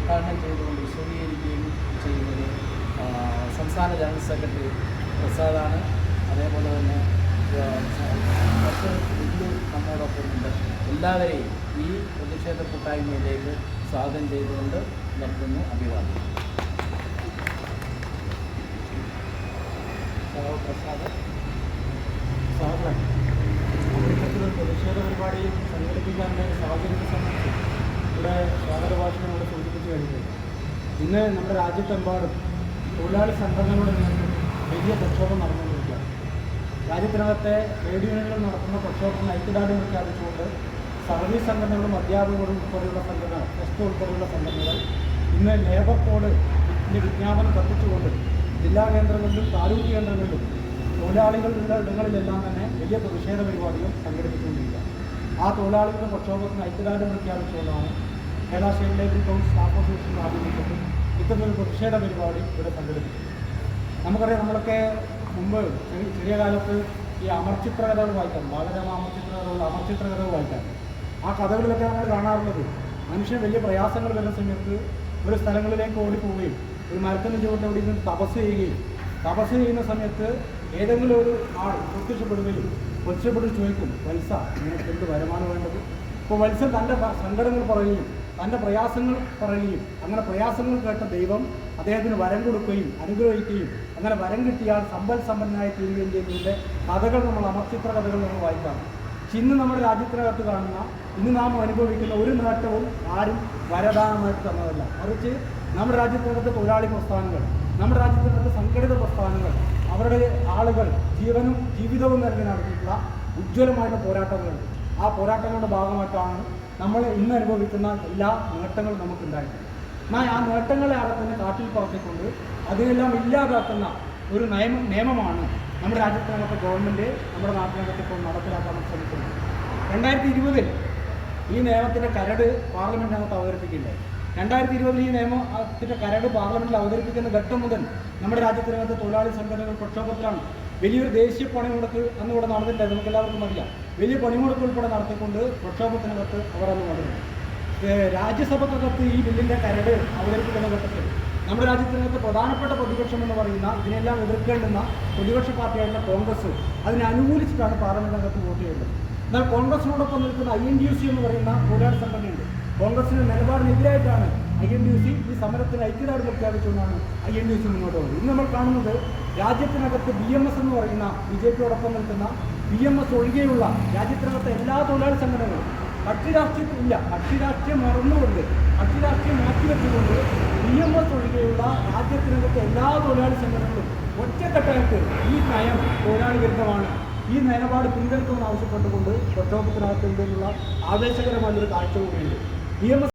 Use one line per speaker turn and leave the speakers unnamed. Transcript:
ഉദ്ഘാടനം ചെയ്തുകൊണ്ട് വിശദീകരിക്കുകയും ചെയ്യുന്നത് സംസ്ഥാന ജനറൽ സെക്രട്ടറി പ്രസാദാണ്. അതേപോലെ തന്നെ ബിന്ദു നമ്മോടൊപ്പമുണ്ട്. എല്ലാവരെയും ഈ പ്രതിഷേധ കൂട്ടായ്മയിലേക്ക് സ്വാഗതം ചെയ്തുകൊണ്ട് നിർത്തുന്നു. അഭിവാദ്യം. പ്രസാദ് സാറിന് ഇത്തരത്തിലൊരു പ്രതിഷേധ പരിപാടി സംഘടിപ്പിക്കാനുള്ള സാഹചര്യത്തെ സംബന്ധിച്ച് ഇവിടെ സ്വാഗത ഭാഷണം ഇവിടെ സൂചിപ്പിച്ചു കഴിഞ്ഞു. ഇന്ന് നമ്മുടെ രാജ്യത്തെമ്പാടും തൊഴിലാളി സംഘടനകളുടെ നേതൃത്വത്തിൽ വലിയ പ്രക്ഷോഭം നടന്നുകൊണ്ടിരിക്കുകയാണ്. രാജ്യത്തിനകത്തെ ട്രേഡ് യൂണിയനുകൾ നടത്തുന്ന പ്രക്ഷോഭത്തിന് ഐക്യദാർഢ്യം പ്രഖ്യാപിച്ചുകൊണ്ട് സർവീസ് സംഘടനകളും അധ്യാപകരും ഉൾപ്പെടെയുള്ള സംഘടനകൾ, എസ് ഉൾപ്പെടെയുള്ള സംഘടനകൾ ഇന്ന് ലേബർ കോഡിൻ്റെ വിജ്ഞാപനം കത്തിച്ചുകൊണ്ട് ജില്ലാ കേന്ദ്രങ്ങളിലും താലൂക്ക് കേന്ദ്രങ്ങളിലും തൊഴിലാളികളുടെ ഇടങ്ങളിലെല്ലാം തന്നെ വലിയ പ്രതിഷേധ പരിപാടികൾ സംഘടിപ്പിച്ചുകൊണ്ടിരിക്കുക. ആ തൊഴിലാളികളുടെ പ്രക്ഷോഭത്തിന് ഐക്യദാർഢ്യം പ്രഖ്യാപിച്ചുകൊണ്ടാണ് Kerala state labour council staff അസോസിയേഷൻ്റെ ആഭിമുഖ്യത്തിൽ ഇത്തരമൊരു പ്രതിഷേധ പരിപാടി ഇവിടെ സംഘടിപ്പിച്ചു. നമുക്കറിയാം, നമ്മളൊക്കെ മുമ്പ് ചെറിയ കാലത്ത് ഈ അമർചിത്ര കഥകൾ വായിക്കാൻ, ബാലരാമ അമർചിത്ര കഥകൾ വായിക്കാൻ, ആ കഥകളിലൊക്കെ നമ്മൾ കാണാറുള്ളത് മനുഷ്യൻ വലിയ പ്രയാസങ്ങൾ വരുന്ന സമയത്ത് ഒരു സ്ഥലങ്ങളിലേക്ക് ഓടിപ്പോവുകയും ഒരു മരത്തിന് ചുവട്ട് അവിടെ നിന്ന് തപസ് ചെയ്യുന്ന സമയത്ത് ഏതെങ്കിലും ഒരു ആൾ പ്രത്യക്ഷപ്പെട്ട് ചോദിക്കും, വത്സ നിനക്ക് എന്ത് വരമാണ് വേണ്ടത്? അപ്പോൾ വത്സൻ തൻ്റെ സങ്കടങ്ങൾ പറയുകയും തൻ്റെ പ്രയാസങ്ങൾ പറയുകയും അങ്ങനെ പ്രയാസങ്ങൾ കേട്ട ദൈവം അദ്ദേഹത്തിന് വരം കൊടുക്കുകയും അനുഗ്രഹിക്കുകയും അങ്ങനെ വരം കിട്ടിയാൽ സമ്പന്നനായി തീരുകയും ചെയ്യുന്നതിൻ്റെ കഥകൾ നമ്മൾ അമർചിത്ര കഥകൾ നമ്മൾ വായിക്കാം. പക്ഷെ ഇന്ന് നമ്മുടെ രാജ്യത്തിനകത്ത് കാണുന്ന, ഇന്ന് നാം അനുഭവിക്കുന്ന ഒരു നേട്ടവും ആരും വരദാനമായിട്ട് തന്നതല്ല. മറിച്ച് നമ്മുടെ രാജ്യത്തിനകത്ത് തൊഴിലാളി പ്രസ്ഥാനങ്ങൾ, നമ്മുടെ രാജ്യത്തിനകത്ത് സംഘടിത പ്രസ്ഥാനങ്ങൾ, അവരുടെ ആളുകൾ ജീവിതവും നൽകി നടത്തിയിട്ടുള്ള ഉജ്ജ്വലമായിട്ടുള്ള പോരാട്ടങ്ങളുണ്ട്. ആ പോരാട്ടങ്ങളുടെ ഭാഗമായിട്ടാണ് നമ്മൾ ഇന്ന് അനുഭവിക്കുന്ന എല്ലാ നേട്ടങ്ങളും നമുക്കുണ്ടായിട്ടുണ്ട്. എന്നാൽ ആ നേട്ടങ്ങളെ തന്നെ കാറ്റിൽ പറത്തിക്കൊണ്ട് അതിനെല്ലാം ഇല്ലാതാക്കുന്ന ഒരു നിയമമാണ് നമ്മുടെ രാജ്യത്തിനകത്ത് ഗവൺമെൻറ് നമ്മുടെ നാട്ടിനകത്ത് ഇപ്പോൾ നടപ്പിലാക്കാൻ ശ്രമിക്കുന്നത്. 2020 ഈ നിയമത്തിൻ്റെ കരട് പാർലമെൻറ്റിനകത്ത് അവതരിപ്പിക്കുകയുണ്ടായി. 2020 ഈ നിയമത്തിൻ്റെ കരട് പാർലമെൻറ്റിൽ അവതരിപ്പിക്കുന്ന ഘട്ടം മുതൽ നമ്മുടെ രാജ്യത്തിനകത്ത് തൊഴിലാളി സംഘടനകൾ പ്രക്ഷോഭത്തിലാണ്. വലിയൊരു ദേശീയ പണിമുടക്ക് അന്ന് ഇവിടെ നടന്നിട്ടില്ല, നമുക്ക് എല്ലാവർക്കും അറിയാം. വലിയ പണിമുടക്ക് ഉൾപ്പെടെ നടത്തിക്കൊണ്ട് പ്രക്ഷോഭത്തിനകത്ത് അവർ അന്ന് നടന്നു. രാജ്യസഭക്കകത്ത് ഈ ബില്ലിൻ്റെ കരട് അവതരിപ്പിക്കുന്ന ഘട്ടത്തിൽ നമ്മുടെ രാജ്യത്തിനകത്ത് പ്രധാനപ്പെട്ട പ്രതിപക്ഷം എന്ന് പറയുന്ന ഇതിനെല്ലാം എതിർക്കേണ്ടുന്ന പ്രതിപക്ഷ പാർട്ടിയായിട്ടുള്ള കോൺഗ്രസ് അതിനെ അനുകൂലിച്ചിട്ടാണ് പാർലമെൻറ്റിനകത്ത് വോട്ട് ചെയ്തത്. എന്നാൽ കോൺഗ്രസിനോടൊപ്പം നിൽക്കുന്ന INTUC എന്ന് പറയുന്ന തൊഴിലാളി സംഘടനയുണ്ട്. കോൺഗ്രസിൻ്റെ നിലപാടിനെതിരായിട്ടാണ് INTUC ഈ സമരത്തിന് ഐക്യദാർഢ്യം പ്രഖ്യാപിച്ചുകൊണ്ടാണ് INTUC മുന്നോട്ട് പോകുന്നത്. ഇന്ന് നമ്മൾ കാണുന്നത് രാജ്യത്തിനകത്ത് BMS എന്ന് പറയുന്ന BJPയോടൊപ്പം നിൽക്കുന്ന BMS ഒഴികെയുള്ള രാജ്യത്തിനകത്ത് എല്ലാ തൊഴിലാളി സംഘടനകളും കക്ഷിരാഷ്ട്രീയത്തിലില്ല, കക്ഷിരാഷ്ട്രീയം മറന്നുകൊണ്ട്, കക്ഷിരാഷ്ട്രീയം മാറ്റിവെച്ചുകൊണ്ട് BMS ഒഴികെയുള്ള രാജ്യത്തിനകത്ത് എല്ലാ തൊഴിലാളി സംഘടനകളും ഒറ്റക്കെട്ടായിട്ട് ഈ നയം തൊഴിലാളി വിരുദ്ധമാണ്, ഈ നിലപാട് പിൻവലിക്കണമെന്ന് ആവശ്യപ്പെട്ടുകൊണ്ട് പ്രക്ഷോഭത്തിനകത്ത് ഇന്ത്യയിലുള്ള ആവേശകരമായൊരു കാഴ്ച കൂടിയുണ്ട്. BMS